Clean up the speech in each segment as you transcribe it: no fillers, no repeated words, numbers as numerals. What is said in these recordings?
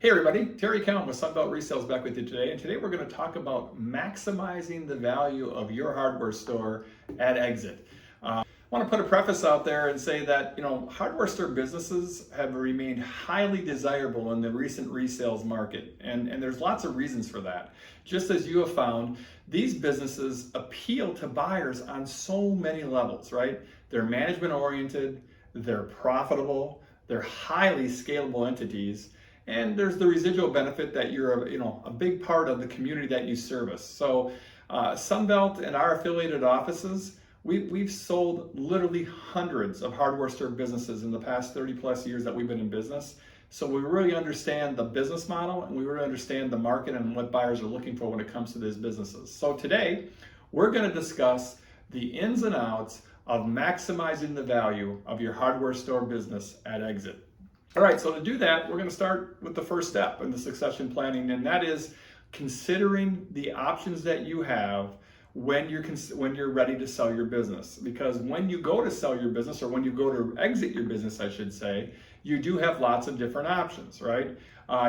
Hey everybody, Terry Cowan with Sunbelt Resales back with you today. And today we're going to talk about maximizing the value of your hardware store at exit. I want to put a preface out there and say that, hardware store businesses have remained highly desirable in the recent resales market. And there's lots of reasons for that. Just as you have found, these businesses appeal to buyers on so many levels, right? They're management oriented, they're profitable, they're highly scalable entities. And there's the residual benefit that you're a big part of the community that you service. So Sunbelt and our affiliated offices, we've sold literally hundreds of hardware store businesses in the past 30 plus years that we've been in business. So we really understand the business model and we really understand the market and what buyers are looking for when it comes to these businesses. So today we're going to discuss the ins and outs of maximizing the value of your hardware store business at exit. All right, so to do that, we're going to start with the first step in the succession planning, and that is considering the options that you have when you're ready to sell your business. Because when you go to sell your business, or when you go to exit your business, I should say, you do have lots of different options, right?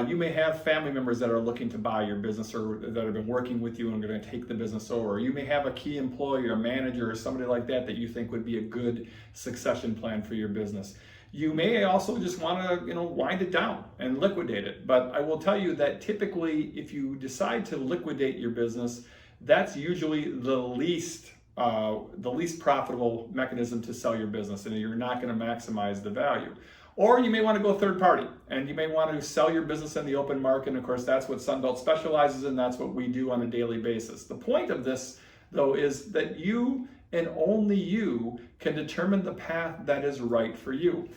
You may have family members that are looking to buy your business or that have been working with you and are going to take the business over. You may have a key employee or manager or somebody like that that you think would be a good succession plan for your business. You may also just want to, wind it down and liquidate it. But I will tell you that typically, if you decide to liquidate your business, that's usually the least profitable mechanism to sell your business, and you're not going to maximize the value. Or you may want to go third party, and you may want to sell your business in the open market. And of course, that's what Sunbelt specializes in. That's what we do on a daily basis. The point of this, though, is that you and only you can determine the path that is right for you.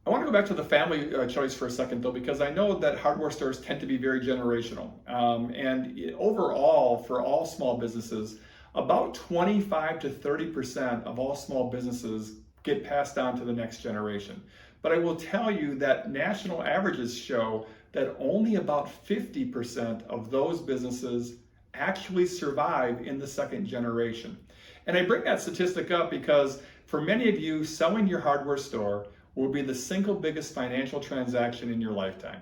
I want to go back to the family choice for a second, though, because I know that hardware stores tend to be very generational. And overall, for all small businesses, about 25 to 30% of all small businesses get passed on to the next generation. But I will tell you that national averages show that only about 50% of those businesses actually survive in the second generation. And I bring that statistic up because for many of you, selling your hardware store will be the single biggest financial transaction in your lifetime.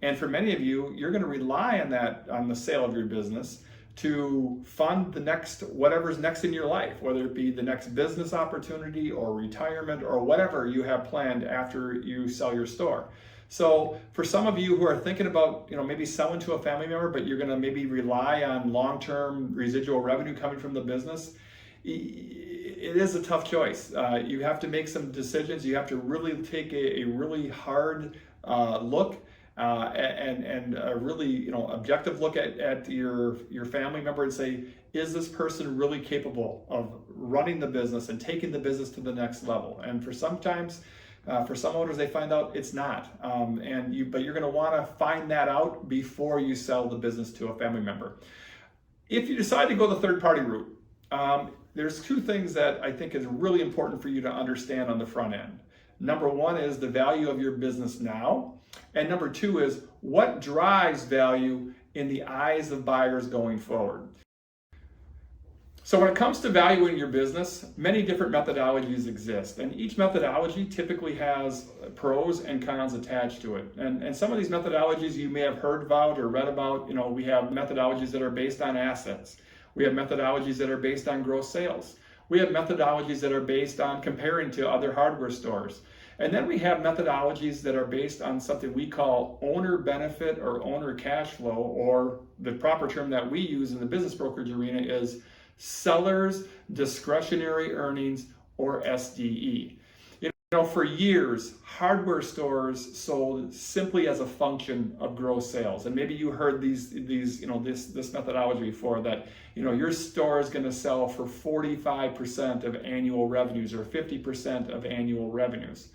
And for many of you, you're going to rely on the sale of your business to fund the next, whatever's next in your life, whether it be the next business opportunity or retirement or whatever you have planned after you sell your store. So for some of you who are thinking about, maybe selling to a family member, but you're going to maybe rely on long-term residual revenue coming from the business, it is a tough choice. You have to make some decisions. You have to really take a really hard look and a really objective look at your family member and say, is this person really capable of running the business and taking the business to the next level? And for some owners, they find out it's not. But you're going to want to find that out before you sell the business to a family member. If you decide to go the third party route, there's two things that I think is really important for you to understand on the front end. Number one is the value of your business now. And number two is what drives value in the eyes of buyers going forward. So when it comes to valuing your business, many different methodologies exist. And each methodology typically has pros and cons attached to it. And some of these methodologies you may have heard about or read about. We have methodologies that are based on assets. We have methodologies that are based on gross sales. We have methodologies that are based on comparing to other hardware stores. And then we have methodologies that are based on something we call owner benefit or owner cash flow, or the proper term that we use in the business brokerage arena is seller's discretionary earnings, or SDE. For years, hardware stores sold simply as a function of gross sales. And maybe you heard this methodology before, that, your store is going to sell for 45% of annual revenues or 50% of annual revenues.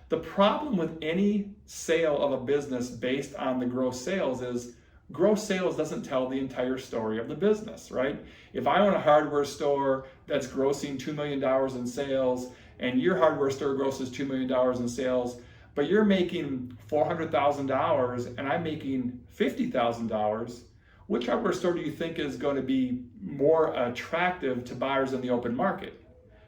The problem with any sale of a business based on the gross sales is gross sales doesn't tell the entire story of the business, right? If I own a hardware store that's grossing $2 million in sales, and your hardware store grosses $2 million in sales, but you're making $400,000 and I'm making $50,000, which hardware store do you think is going to be more attractive to buyers in the open market?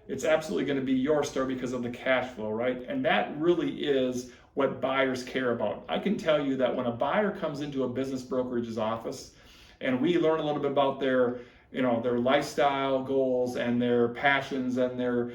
It's absolutely going to be your store because of the cash flow, right? And that really is what buyers care about. I can tell you that when a buyer comes into a business brokerage's office and we learn a little bit about their their lifestyle goals and their passions and their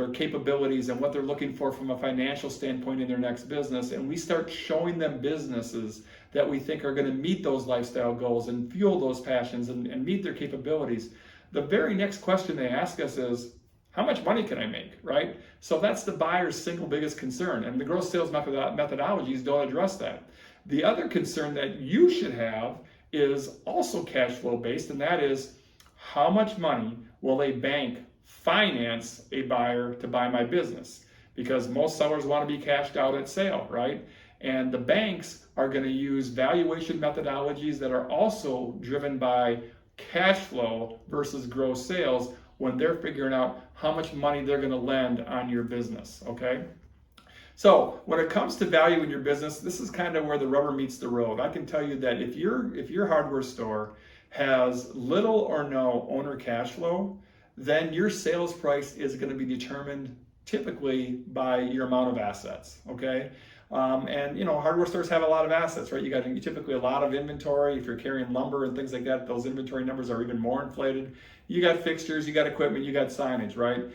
capabilities and what they're looking for from a financial standpoint in their next business, and we start showing them businesses that we think are going to meet those lifestyle goals and fuel those passions and meet their capabilities, the very next question they ask us is, how much money can I make, right? So that's the buyer's single biggest concern, and the growth sales methodologies don't address that. The other concern that you should have is also cash flow based, and that is, how much money will a bank finance a buyer to buy my business? Because most sellers want to be cashed out at sale, right? And the banks are going to use valuation methodologies that are also driven by cash flow versus gross sales when they're figuring out how much money they're going to lend on your business, okay? So when it comes to value in your business, this is kind of where the rubber meets the road. I can tell you that if your hardware store has little or no owner cash flow, then your sales price is going to be determined typically by your amount of assets, okay? And hardware stores have a lot of assets, right? You got typically a lot of inventory. If you're carrying lumber and things like that, those inventory numbers are even more inflated. You got fixtures, you got equipment, you got signage, right?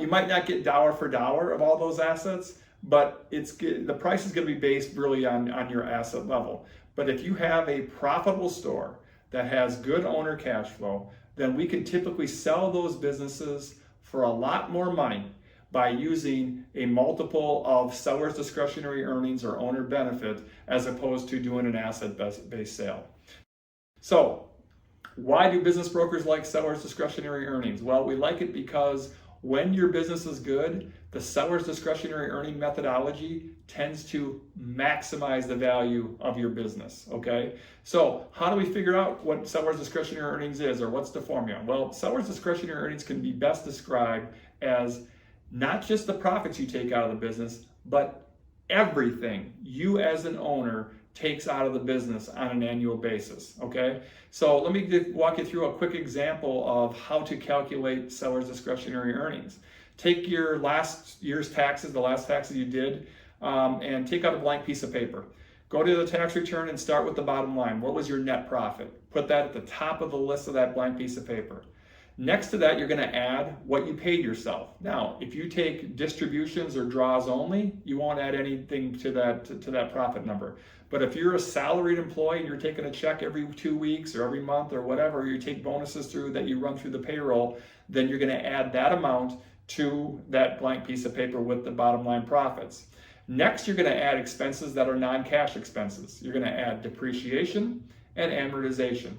You might not get dollar for dollar of all those assets, but the price is going to be based really on your asset level. But if you have a profitable store that has good owner cash flow, then we can typically sell those businesses for a lot more money by using a multiple of seller's discretionary earnings or owner benefit as opposed to doing an asset-based sale. So why do business brokers like seller's discretionary earnings? Well, we like it because when your business is good, the seller's discretionary earning methodology tends to maximize the value of your business, okay? So how do we figure out what seller's discretionary earnings is, or what's the formula? Well, seller's discretionary earnings can be best described as not just the profits you take out of the business, but everything you as an owner takes out of the business on an annual basis, okay? So let me walk you through a quick example of how to calculate seller's discretionary earnings. Take your last year's taxes, the last taxes you did, and take out a blank piece of paper. Go to the tax return and start with the bottom line. What was your net profit? Put that at the top of the list of that blank piece of paper. Next to that, you're going to add what you paid yourself. Now, if you take distributions or draws only, you won't add anything to that profit number. But if you're a salaried employee and you're taking a check every 2 weeks or every month or whatever, or you take bonuses through that you run through the payroll, then you're going to add that amount to that blank piece of paper with the bottom line profits. Next, you're going to add expenses that are non-cash expenses. You're going to add depreciation and amortization.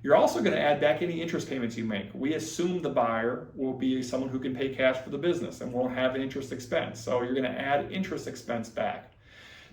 You're also going to add back any interest payments you make. We assume the buyer will be someone who can pay cash for the business and won't have an interest expense. So you're going to add interest expense back.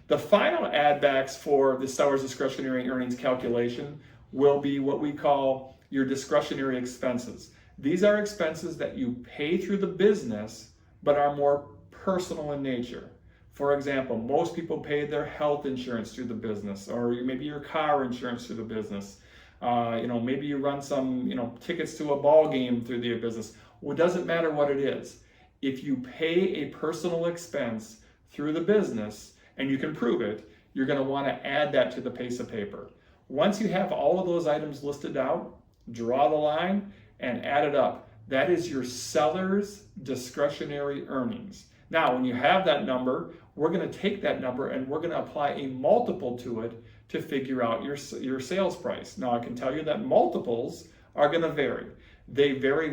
The final add backs for the seller's discretionary earnings calculation will be what we call your discretionary expenses. These are expenses that you pay through the business, but are more personal in nature. For example, most people pay their health insurance through the business, or maybe your car insurance through the business. Maybe you run some, tickets to a ball game through the business. Well, it doesn't matter what it is. If you pay a personal expense through the business and you can prove it, you're going to want to add that to the piece of paper. Once you have all of those items listed out, draw the line and add it up. That is your seller's discretionary earnings. Now, when you have that number, we're going to take that number and we're going to apply a multiple to it to figure out your sales price. Now, I can tell you that multiples are going to vary. They vary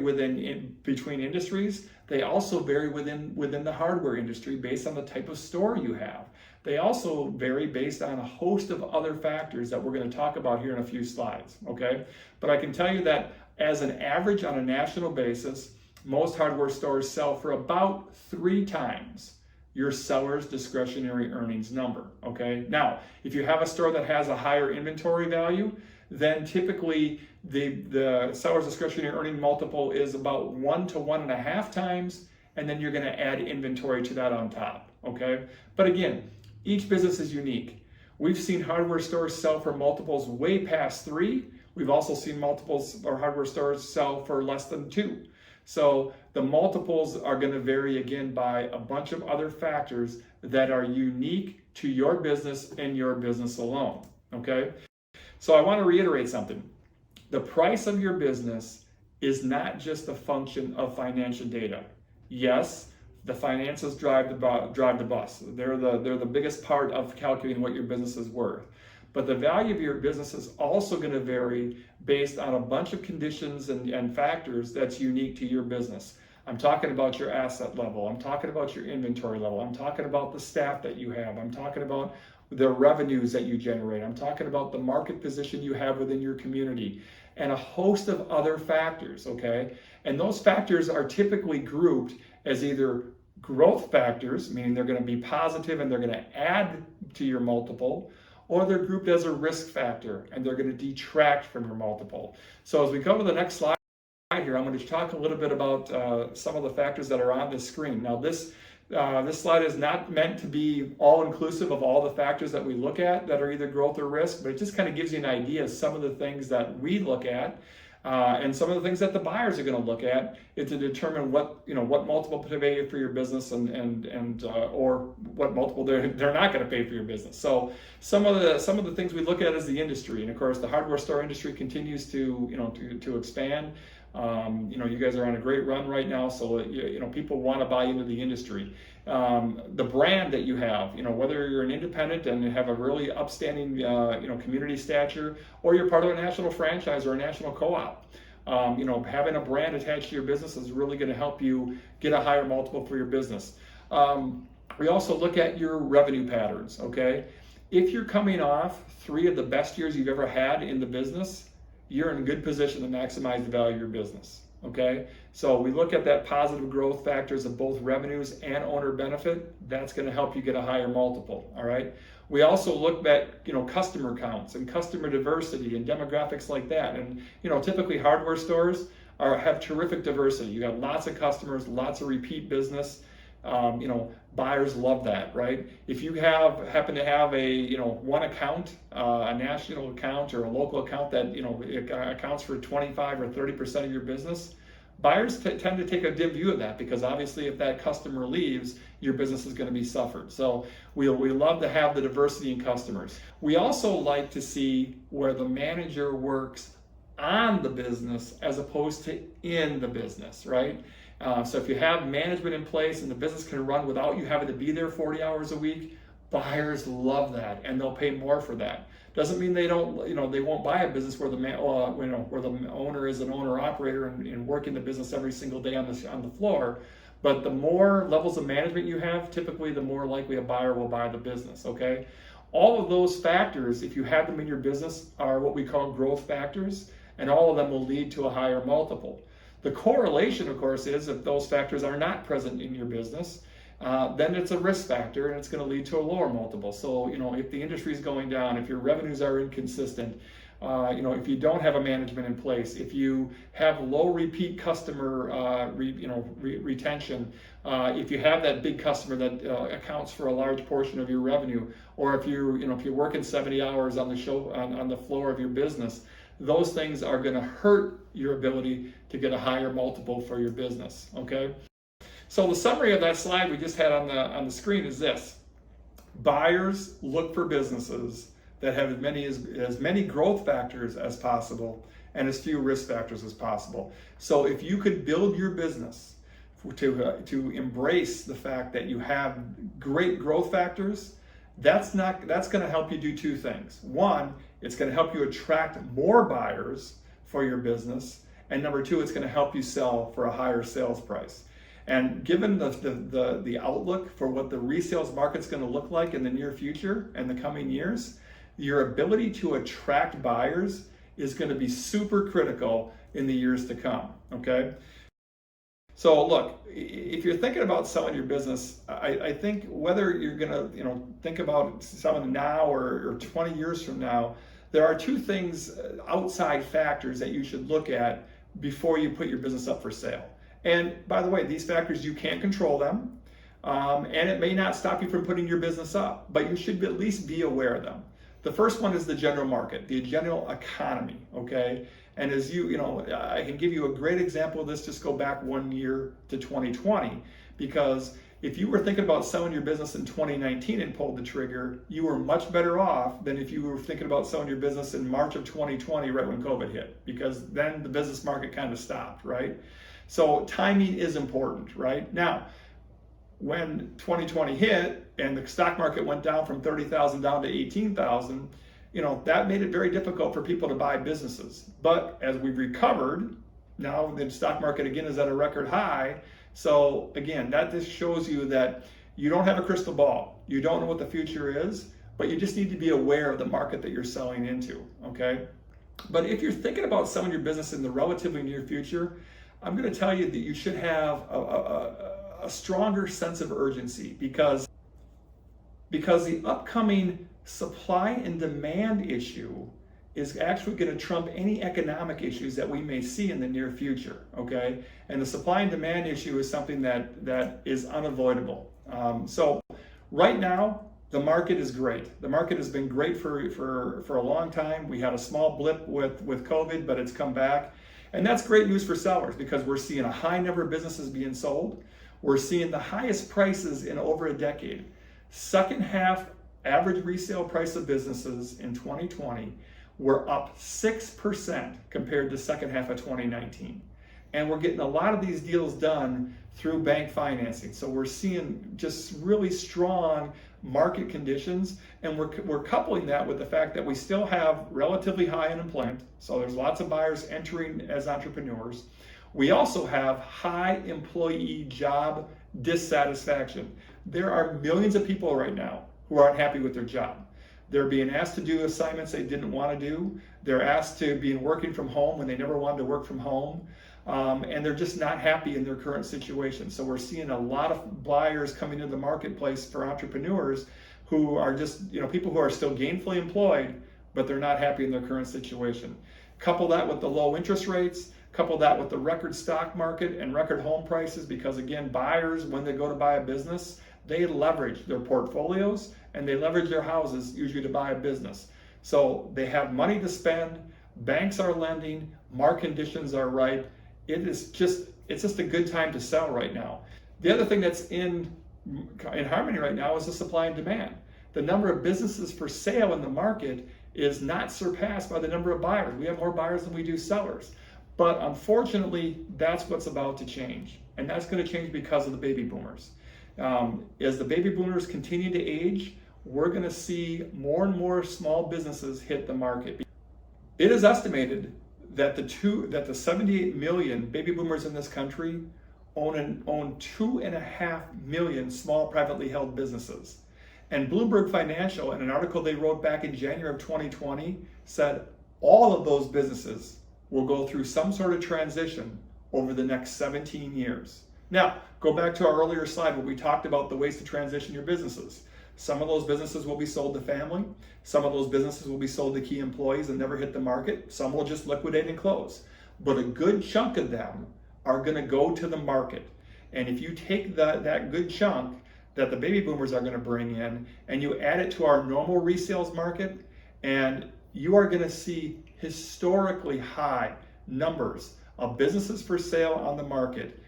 between industries. They also vary within the hardware industry based on the type of store you have. They also vary based on a host of other factors that we're going to talk about here in a few slides, okay? But I can tell you that as an average on a national basis, most hardware stores sell for about 3 times your seller's discretionary earnings number, okay? Now, if you have a store that has a higher inventory value, then typically the seller's discretionary earning multiple is about 1 to 1.5 times, and then you're gonna add inventory to that on top, okay? But again, each business is unique. We've seen hardware stores sell for multiples way past 3. We've also seen multiples or hardware stores sell for less than 2. So the multiples are going to vary again by a bunch of other factors that are unique to your business and your business alone. Okay? So I want to reiterate something. The price of your business is not just a function of financial data. Yes, the finances drive the bus. They're the biggest part of calculating what your business is worth. But the value of your business is also going to vary based on a bunch of conditions and factors that's unique to your business. I'm talking about your asset level. I'm talking about your inventory level. I'm talking about the staff that you have. I'm talking about the revenues that you generate. I'm talking about the market position you have within your community and a host of other factors, okay? And those factors are typically grouped as either growth factors, meaning they're going to be positive and they're going to add to your multiple, or they're grouped as a risk factor and they're going to detract from your multiple. So as we go to the next slide here, I'm going to talk a little bit about some of the factors that are on this screen. Now this slide is not meant to be all-inclusive of all the factors that we look at that are either growth or risk, but it just kind of gives you an idea of some of the things that we look at and some of the things that the buyers are going to look at is to determine what multiple to pay for your business and or what multiple they're not going to pay for your business. So some of the things we look at is the industry, and of course the hardware store industry continues to expand. You guys are on a great run right now, so people want to buy into the industry. The brand that you have, whether you're an independent and have a really upstanding, community stature, or you're part of a national franchise or a national co-op, having a brand attached to your business is really going to help you get a higher multiple for your business. We also look at your revenue patterns, okay? If you're coming off 3 of the best years you've ever had in the business, you're in a good position to maximize the value of your business, okay? So we look at that positive growth factors of both revenues and owner benefit. That's going to help you get a higher multiple, all right? We also look at, customer counts and customer diversity and demographics like that. And, typically hardware stores have terrific diversity. You got lots of customers, lots of repeat business. Buyers love that, right? If you happen to have a one account, a national account or a local account that it accounts for 25 or 30% of your business, buyers tend to take a dim view of that because obviously if that customer leaves, your business is going to be suffered. So we love to have the diversity in customers. We also like to see where the manager works on the business as opposed to in the business, right? So if you have management in place and the business can run without you having to be there 40 hours a week, buyers love that and they'll pay more for that. Doesn't mean they don't, they won't buy a business where the owner is an owner operator and working the business every single day on the floor. But the more levels of management you have, typically the more likely a buyer will buy the business, okay? All of those factors, if you have them in your business, are what we call growth factors, and all of them will lead to a higher multiple. The correlation, of course, is if those factors are not present in your business, then it's a risk factor and it's going to lead to a lower multiple. So, if the industry is going down, if your revenues are inconsistent, if you don't have a management in place, if you have low repeat customer retention, if you have that big customer that accounts for a large portion of your revenue, or if you're working 70 hours on the floor of your business, those things are going to hurt your ability to get a higher multiple for your business, okay? So the summary of that slide we just had on the screen is this. Buyers look for businesses that have as many growth factors as possible and as few risk factors as possible. So if you could build your business to embrace the fact that you have great growth factors, that's going to help you do 2 things. One, it's going to help you attract more buyers for your business, and number 2, it's going to help you sell for a higher sales price. And given the outlook for what the resales market's going to look like in the near future and the coming years, your ability to attract buyers is going to be super critical in the years to come, okay? So look, if you're thinking about selling your business, I think whether you're going to think about selling now or 20 years from now, there are 2 things, outside factors that you should look at before you put your business up for sale. And by the way, these factors, you can't control them, and it may not stop you from putting your business up, but you should at least be aware of them. The first one is the general market, the general economy, okay? And as I can give you a great example of this, just go back 1 year to 2020, because if you were thinking about selling your business in 2019 and pulled the trigger, you were much better off than if you were thinking about selling your business in March of 2020, right when COVID hit, because then the business market kind of stopped, right? So timing is important, right? Now, when 2020 hit and the stock market went down from 30,000 down to 18,000, that made it very difficult for people to buy businesses. But as we've recovered, now the stock market again is at a record high. So again, that just shows you that you don't have a crystal ball. You don't know what the future is, but you just need to be aware of the market that you're selling into, okay? But if you're thinking about selling your business in the relatively near future, I'm going to tell you that you should have a stronger sense of urgency because the upcoming supply and demand issue is actually going to trump any economic issues that we may see in the near future, okay? And the supply and demand issue is something that is unavoidable. So right now, the market is great. The market has been great for a long time. We had a small blip with COVID, but it's come back. And that's great news for sellers because we're seeing a high number of businesses being sold. We're seeing the highest prices in over a decade. Second half average resale price of businesses in 2020 were up 6% compared to second half of 2019. And we're getting a lot of these deals done through bank financing. So we're seeing just really strong market conditions, and we're coupling that with the fact that we still have relatively high unemployment. So there's lots of buyers entering as entrepreneurs. We also have high employee job dissatisfaction. There are millions of people right now who aren't happy with their job. They're being asked to do assignments they didn't want to do. They're asked to be working from home when they never wanted to work from home. And they're just not happy in their current situation. So we're seeing a lot of buyers coming into the marketplace for entrepreneurs who are just, people who are still gainfully employed, but they're not happy in their current situation. Couple that with the low interest rates, couple that with the record stock market and record home prices, because again, buyers, when they go to buy a business, they leverage their portfolios and they leverage their houses usually to buy a business. So they have money to spend, banks are lending, market conditions are ripe. It's just a good time to sell right now. The other thing that's in harmony right now is the supply and demand. The number of businesses for sale in the market is not surpassed by the number of buyers. We have more buyers than we do sellers. But unfortunately, that's what's about to change. And that's going to change because of the baby boomers. As the baby boomers continue to age, we're going to see more and more small businesses hit the market. It is estimated that the 78 million baby boomers in this country own 2.5 million small privately held businesses. And Bloomberg Financial, in an article they wrote back in January of 2020, said all of those businesses will go through some sort of transition over the next 17 years. Now, go back to our earlier slide where we talked about the ways to transition your businesses. Some of those businesses will be sold to family. Some of those businesses will be sold to key employees and never hit the market. Some will just liquidate and close. But a good chunk of them are going to go to the market. And if you take that good chunk that the baby boomers are going to bring in and you add it to our normal resales market, and you are going to see historically high numbers of businesses for sale on the market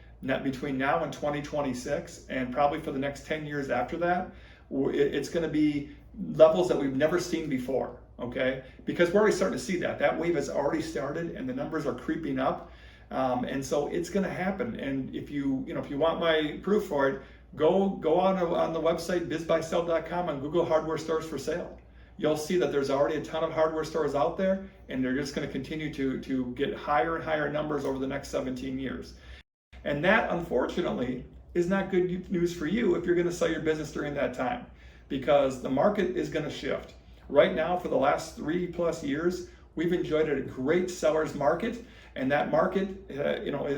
between now and 2026, and probably for the next 10 years after that. It's going to be levels that we've never seen before, okay? Because we're already starting to see that wave has already started and the numbers are creeping up. And so it's going to happen. And if you want my proof for it, go on the website bizbuysell.com and Google hardware stores for sale. You'll see that there's already a ton of hardware stores out there, and they're just going to continue to get higher and higher numbers over the next 17 years. And that, unfortunately, is not good news for you if you're going to sell your business during that time, because the market is going to shift. Right now, for the last 3+ years, we've enjoyed a great seller's market, and that market,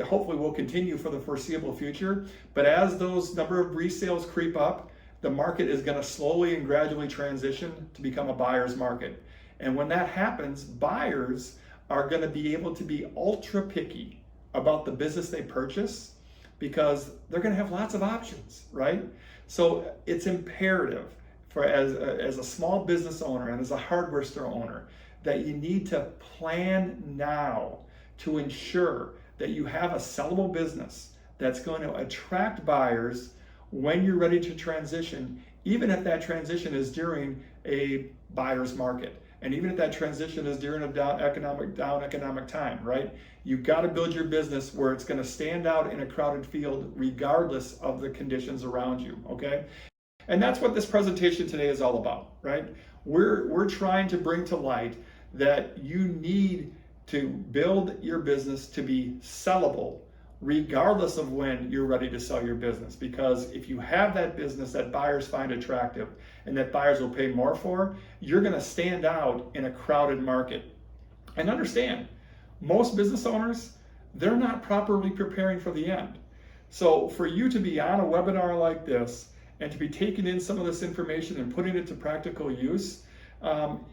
hopefully will continue for the foreseeable future. But as those number of resales creep up, the market is going to slowly and gradually transition to become a buyer's market. And when that happens, buyers are going to be able to be ultra picky about the business they purchase, because they're going to have lots of options, right? So it's imperative for as a small business owner and as a hardware store owner that you need to plan now to ensure that you have a sellable business that's going to attract buyers when you're ready to transition, even if that transition is during a buyer's market. And even if that transition is during a down economic time, right? You've got to build your business where it's going to stand out in a crowded field regardless of the conditions around you, okay? And that's what this presentation today is all about, right? We're trying to bring to light that you need to build your business to be sellable regardless of when you're ready to sell your business. Because if you have that business that buyers find attractive and that buyers will pay more for, you're going to stand out in a crowded market. And understand, most business owners, they're not properly preparing for the end. So for you to be on a webinar like this and to be taking in some of this information and putting it to practical use,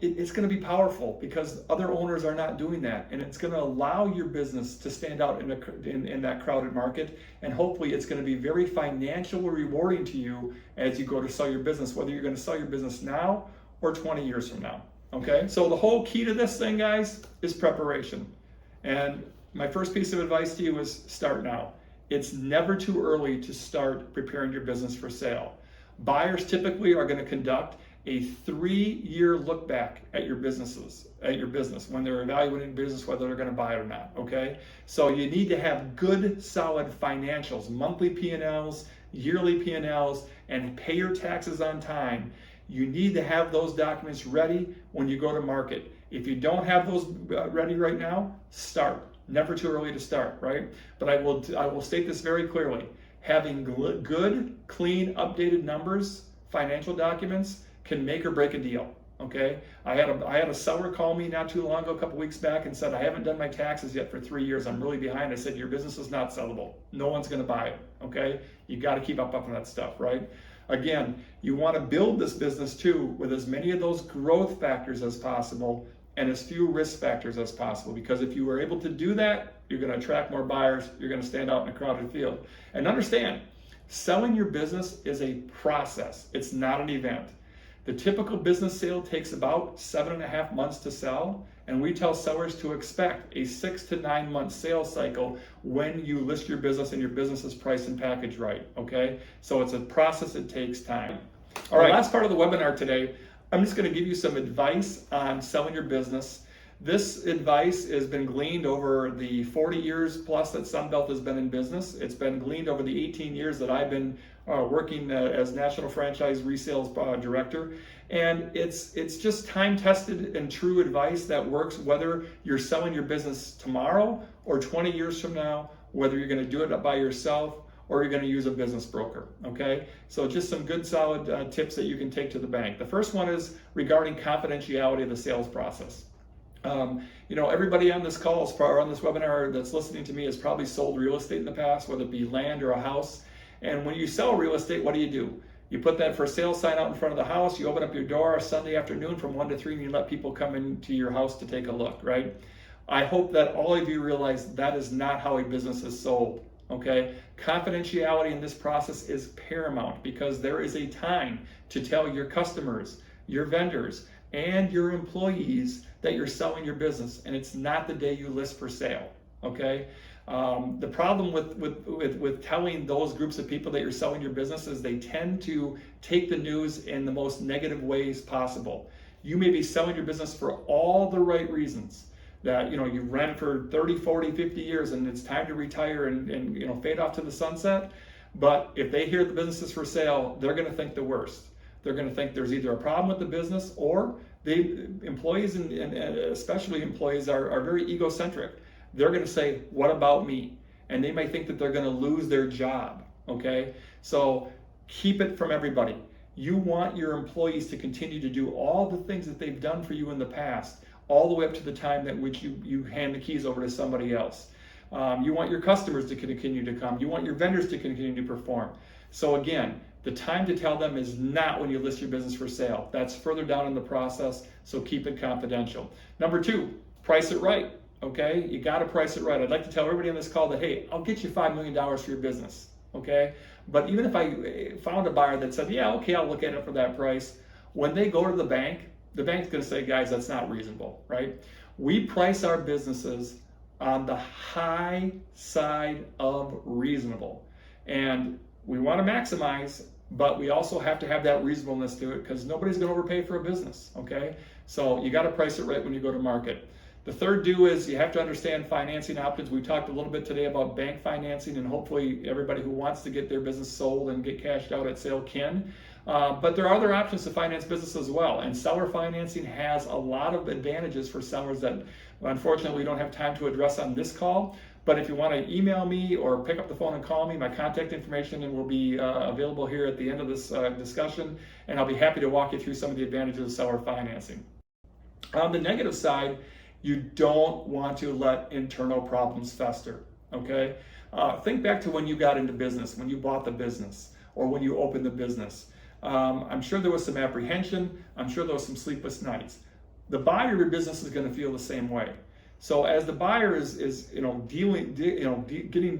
it's going to be powerful because other owners are not doing that, and it's going to allow your business to stand out in that crowded market, and hopefully it's going to be very financially rewarding to you as you go to sell your business, whether you're going to sell your business now or 20 years from now. Okay, so the whole key to this thing, guys, is preparation. And my first piece of advice to you is start now. It's never too early to start preparing your business for sale. Buyers typically are going to conduct a 3-year look back at your business when they're evaluating business, whether they're going to buy it or not. Okay, so you need to have good, solid financials, monthly P&Ls, yearly P&Ls, and pay your taxes on time. You need to have those documents ready when you go to market. If you don't have those ready right now, start. Never too early to start, right? But I will state this very clearly. Having good, clean, updated numbers, financial documents, can make or break a deal. Okay, I had a seller call me not too long ago, a couple weeks back, and said, I haven't done my taxes yet for 3 years. I'm really behind. I said, your business is not sellable. No one's going to buy it. Okay, you got to keep up on that stuff, right? Again, you want to build this business too with as many of those growth factors as possible and as few risk factors as possible, because if you are able to do that, you're going to attract more buyers. You're going to stand out in a crowded field. And understand, selling your business is a process. It's not an event. The typical business sale takes about 7.5 months to sell, and we tell sellers to expect a 6 to 9 month sales cycle when you list your business and your business is priced and packaged right, okay? So it's a process, it takes time. All right, last part of the webinar today, I'm just gonna give you some advice on selling your business. This advice has been gleaned over the 40 years plus that Sunbelt has been in business. It's been gleaned over the 18 years that I've been working as National Franchise Resales Director. And it's just time-tested and true advice that works whether you're selling your business tomorrow or 20 years from now, whether you're gonna do it by yourself or you're gonna use a business broker, okay? So just some good solid tips that you can take to the bank. The first one is regarding confidentiality of the sales process. Everybody on this call or on this webinar that's listening to me has probably sold real estate in the past, whether it be land or a house. And when you sell real estate, what do? You put that for sale sign out in front of the house, you open up your door Sunday afternoon from 1 to 3, and you let people come into your house to take a look, right? I hope that all of you realize that is not how a business is sold, okay? Confidentiality in this process is paramount because there is a time to tell your customers, your vendors, and your employees that you're selling your business, and it's not the day you list for sale, okay? The problem with telling those groups of people that you're selling your business is they tend to take the news in the most negative ways possible. You may be selling your business for all the right reasons, that you've ran it for 30, 40, 50 years and it's time to retire and fade off to the sunset. But if they hear the business is for sale, they're going to think the worst. They're going to think there's either a problem with the business or the employees and especially employees are very egocentric. They're going to say, what about me? And they may think that they're going to lose their job, okay? So keep it from everybody. You want your employees to continue to do all the things that they've done for you in the past, all the way up to the time that which you hand the keys over to somebody else. You want your customers to continue to come. You want your vendors to continue to perform. So again, the time to tell them is not when you list your business for sale. That's further down in the process, so keep it confidential. Number 2, price it right, okay? You gotta price it right. I'd like to tell everybody on this call that, hey, I'll get you $5 million for your business, okay? But even if I found a buyer that said, yeah, okay, I'll look at it for that price, when they go to the bank's gonna say, guys, that's not reasonable, right? We price our businesses on the high side of reasonable. And we want to maximize, but we also have to have that reasonableness to it because nobody's going to overpay for a business, okay? So you got to price it right when you go to market. The third do is you have to understand financing options. We talked a little bit today about bank financing, and hopefully everybody who wants to get their business sold and get cashed out at sale can. But there are other options to finance business as well, and seller financing has a lot of advantages for sellers that unfortunately we don't have time to address on this call. But if you want to email me or pick up the phone and call me, my contact information will be available here at the end of this discussion, and I'll be happy to walk you through some of the advantages of seller financing. On the negative side, you don't want to let internal problems fester, okay? Think back to when you got into business, when you bought the business, or when you opened the business. I'm sure there was some apprehension. I'm sure there was some sleepless nights. The buyer of your business is going to feel the same way. So as the buyer is getting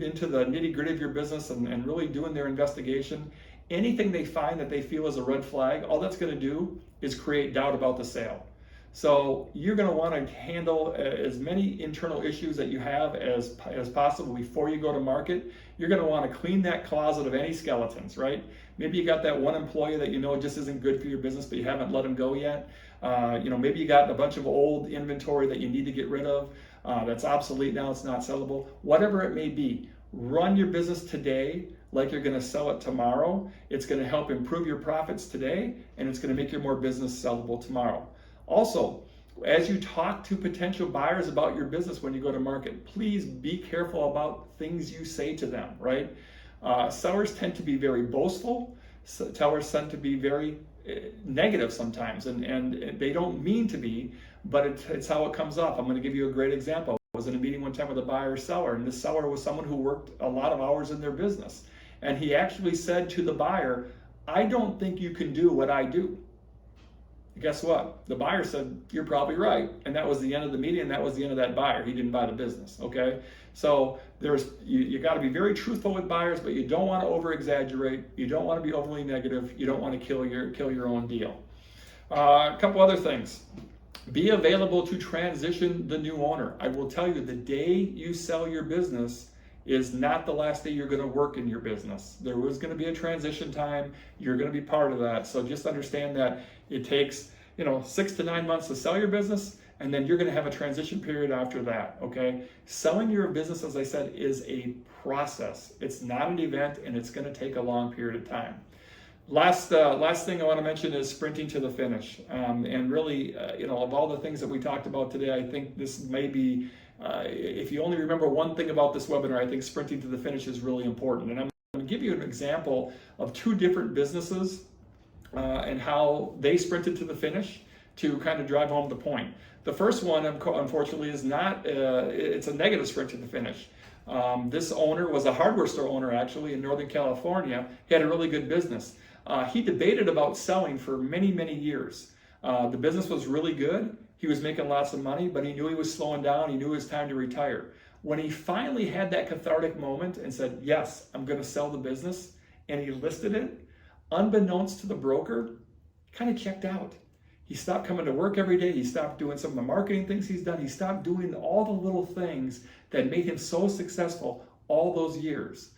into the nitty-gritty of your business and really doing their investigation, anything they find that they feel is a red flag, all that's going to do is create doubt about the sale. So you're going to want to handle as many internal issues that you have as possible before you go to market. You're going to want to clean that closet of any skeletons, right? Maybe you got that one employee that you know just isn't good for your business, but you haven't let him go yet. Maybe you got a bunch of old inventory that you need to get rid of. That's obsolete now, it's not sellable. Whatever it may be, run your business today like you're going to sell it tomorrow. It's going to help improve your profits today, and it's going to make your more business sellable tomorrow. Also, as you talk to potential buyers about your business when you go to market, please be careful about things you say to them, right? Sellers tend to be very boastful. Sellers tend to be very negative sometimes, and they don't mean to be, but it's how it comes off. I'm going to give you a great example. I was in a meeting one time with a buyer seller, and this seller was someone who worked a lot of hours in their business. And he actually said to the buyer, "I don't think you can do what I do." Guess what? The buyer said, "You're probably right." And that was the end of the meeting, and that was the end of that buyer. He didn't buy the business, okay? So you got to be very truthful with buyers, but you don't want to over-exaggerate. You don't want to be overly negative. You don't want to kill your own deal. A couple other things. Be available to transition the new owner. I will tell you, the day you sell your business is not the last day you're going to work in your business. There was going to be a transition time. You're going to be part of that. So just understand that it takes 6 to 9 months to sell your business, and then you're going to have a transition period after that, okay? Selling your business, as I said, is a process. It's not an event, and it's going to take a long period of time. Last thing I want to mention is sprinting to the finish. And really, of all the things that we talked about today, I think this may be, if you only remember one thing about this webinar, I think sprinting to the finish is really important. And I'm going to give you an example of 2 different businesses and how they sprinted to the finish to kind of drive home the point. The first one, unfortunately, is not, it's a negative sprint to the finish. This owner was a hardware store owner, actually, in Northern California. He had a really good business. He debated about selling for many, many years. The business was really good. He was making lots of money, but he knew he was slowing down. He knew it was time to retire. When he finally had that cathartic moment and said, "Yes, I'm going to sell the business," and he listed it, unbeknownst to the broker, kind of checked out. He stopped coming to work every day. He stopped doing some of the marketing things he's done. He stopped doing all the little things that made him so successful all those years.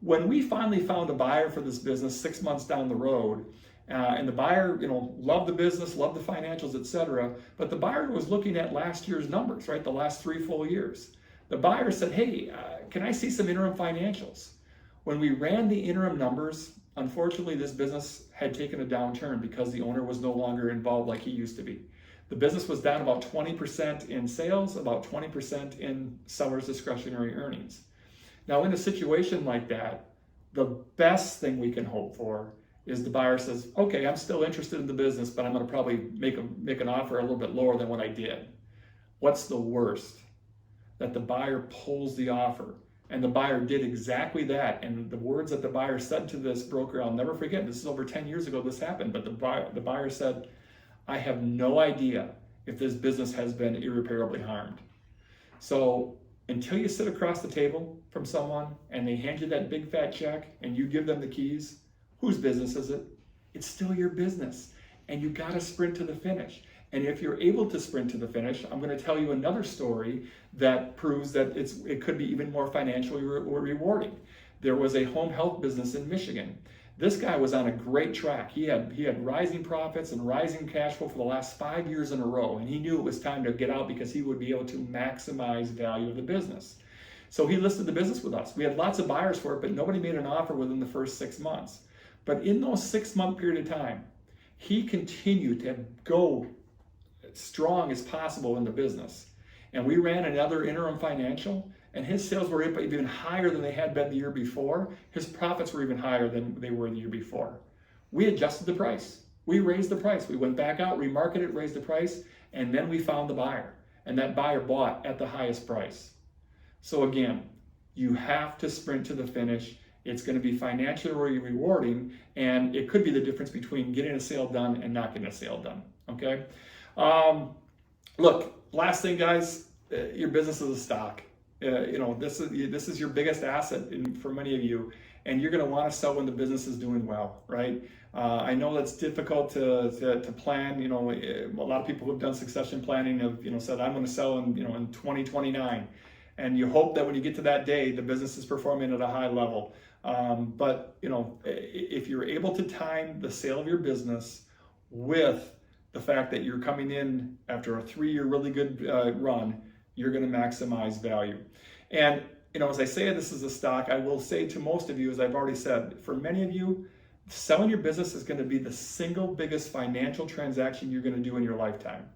When we finally found a buyer for this business 6 months down the road, and the buyer, loved the business, loved the financials, etc., but the buyer was looking at last year's numbers, right? The last 3 full years. The buyer said, "Hey, can I see some interim financials?" When we ran the interim numbers, unfortunately, this business had taken a downturn because the owner was no longer involved like he used to be. The business was down about 20% in sales, about 20% in seller's discretionary earnings. Now, in a situation like that, the best thing we can hope for is the buyer says, "Okay, I'm still interested in the business, but I'm going to probably make an offer a little bit lower than what I did." What's the worst? That the buyer pulls the offer. And the buyer did exactly that. And the words that the buyer said to this broker, I'll never forget, this is over 10 years ago this happened, but the buyer said, "I have no idea if this business has been irreparably harmed." So until you sit across the table from someone and they hand you that big fat check and you give them the keys, whose business is it? It's still your business. And you got to sprint to the finish. And if you're able to sprint to the finish, I'm going to tell you another story that proves that it could be even more financially rewarding. There was a home health business in Michigan. This guy was on a great track. He had rising profits and rising cash flow for the last 5 years in a row, and he knew it was time to get out because he would be able to maximize value of the business. So he listed the business with us. We had lots of buyers for it, but nobody made an offer within the first 6 months. But in those 6-month period of time, he continued to go as strong as possible in the business. And we ran another interim financial, and his sales were even higher than they had been the year before. His profits were even higher than they were the year before. We adjusted the price. We raised the price. We went back out, remarketed, raised the price, and then we found the buyer. And that buyer bought at the highest price. So again, you have to sprint to the finish. It's going to be financially rewarding, and it could be the difference between getting a sale done and not getting a sale done. Okay. Look, last thing, guys, your business is a stock. This is your biggest asset for many of you, and you're going to want to sell when the business is doing well, right? I know that's difficult to plan. A lot of people who've done succession planning have said, I'm going to sell in 2029, and you hope that when you get to that day, the business is performing at a high level. But if you're able to time the sale of your business with the fact that you're coming in after a 3-year really good run, you're going to maximize value. And as I say this is a stock, I will say to most of you, as I've already said, for many of you, selling your business is going to be the single biggest financial transaction you're going to do in your lifetime.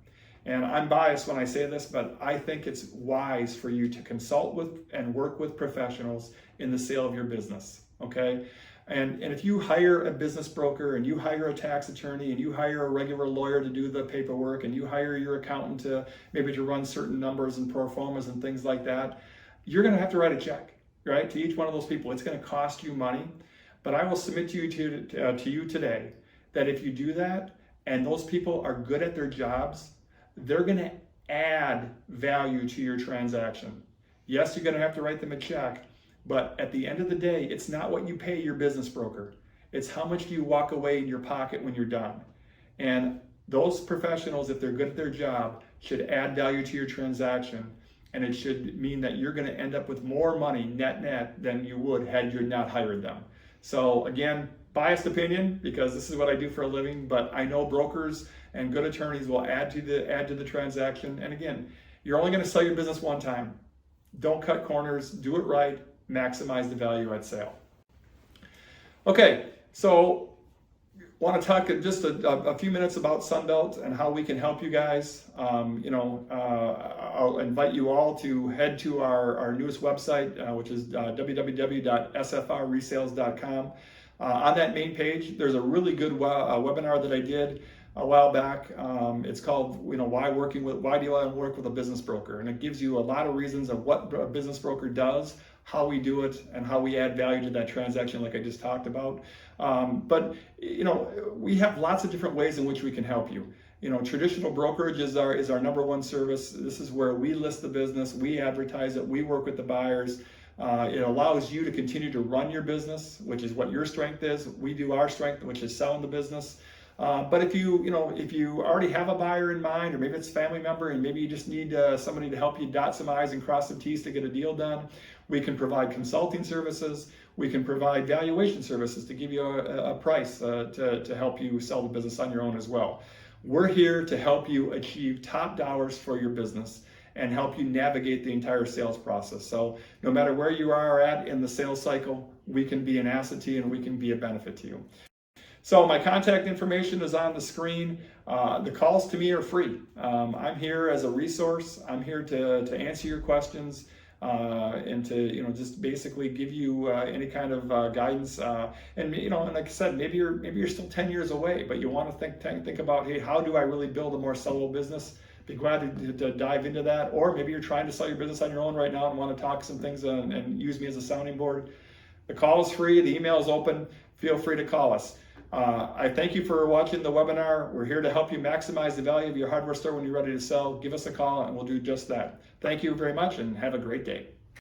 And I'm biased when I say this, but I think it's wise for you to consult with and work with professionals in the sale of your business, okay? And if you hire a business broker, and you hire a tax attorney, and you hire a regular lawyer to do the paperwork, and you hire your accountant to maybe run certain numbers and pro formas and things like that, you're going to have to write a check, right, to each one of those people. It's going to cost you money. But I will submit to you today that if you do that, and those people are good at their jobs, they're going to add value to your transaction. Yes, you're going to have to write them a check, but at the end of the day, it's not what you pay your business broker. It's how much do you walk away in your pocket when you're done. And those professionals, if they're good at their job, should add value to your transaction. And it should mean that you're going to end up with more money net than you would had you not hired them. So again, biased opinion, because this is what I do for a living, but I know brokers and good attorneys will add to the transaction. And again, you're only going to sell your business one time. Don't cut corners, do it right, maximize the value at sale. Okay, so want to talk just a few minutes about Sunbelt and how we can help you guys. I'll invite you all to head to our newest website, which is www.sfrresales.com. On that main page, there's a really good webinar that I did a while back. It's called, why do you want to work with a business broker? And it gives you a lot of reasons of what a business broker does, how we do it, and how we add value to that transaction, like I just talked about. But we have lots of different ways in which we can help you. Traditional brokerage is our number one service. This is where we list the business, we advertise it, we work with the buyers. It allows you to continue to run your business, which is what your strength is. We do our strength, which is selling the business. But if you already have a buyer in mind, or maybe it's a family member, and maybe you just need somebody to help you dot some I's and cross some T's to get a deal done, we can provide consulting services. We can provide valuation services to give you a price to help you sell the business on your own as well. We're here to help you achieve top dollars for your business and help you navigate the entire sales process. So no matter where you are at in the sales cycle, we can be an asset to you and we can be a benefit to you. So my contact information is on the screen. The calls to me are free. I'm here as a resource. I'm here to answer your questions and to just basically give you any kind of guidance. And like I said, maybe you're still 10 years away, but you want to think about, hey, how do I really build a more sellable business? Be glad to dive into that. Or maybe you're trying to sell your business on your own right now and want to talk some things and use me as a sounding board. The call is free. The email is open. Feel free to call us. I thank you for watching the webinar. We're here to help you maximize the value of your hardware store when you're ready to sell. Give us a call and we'll do just that. Thank you very much and have a great day.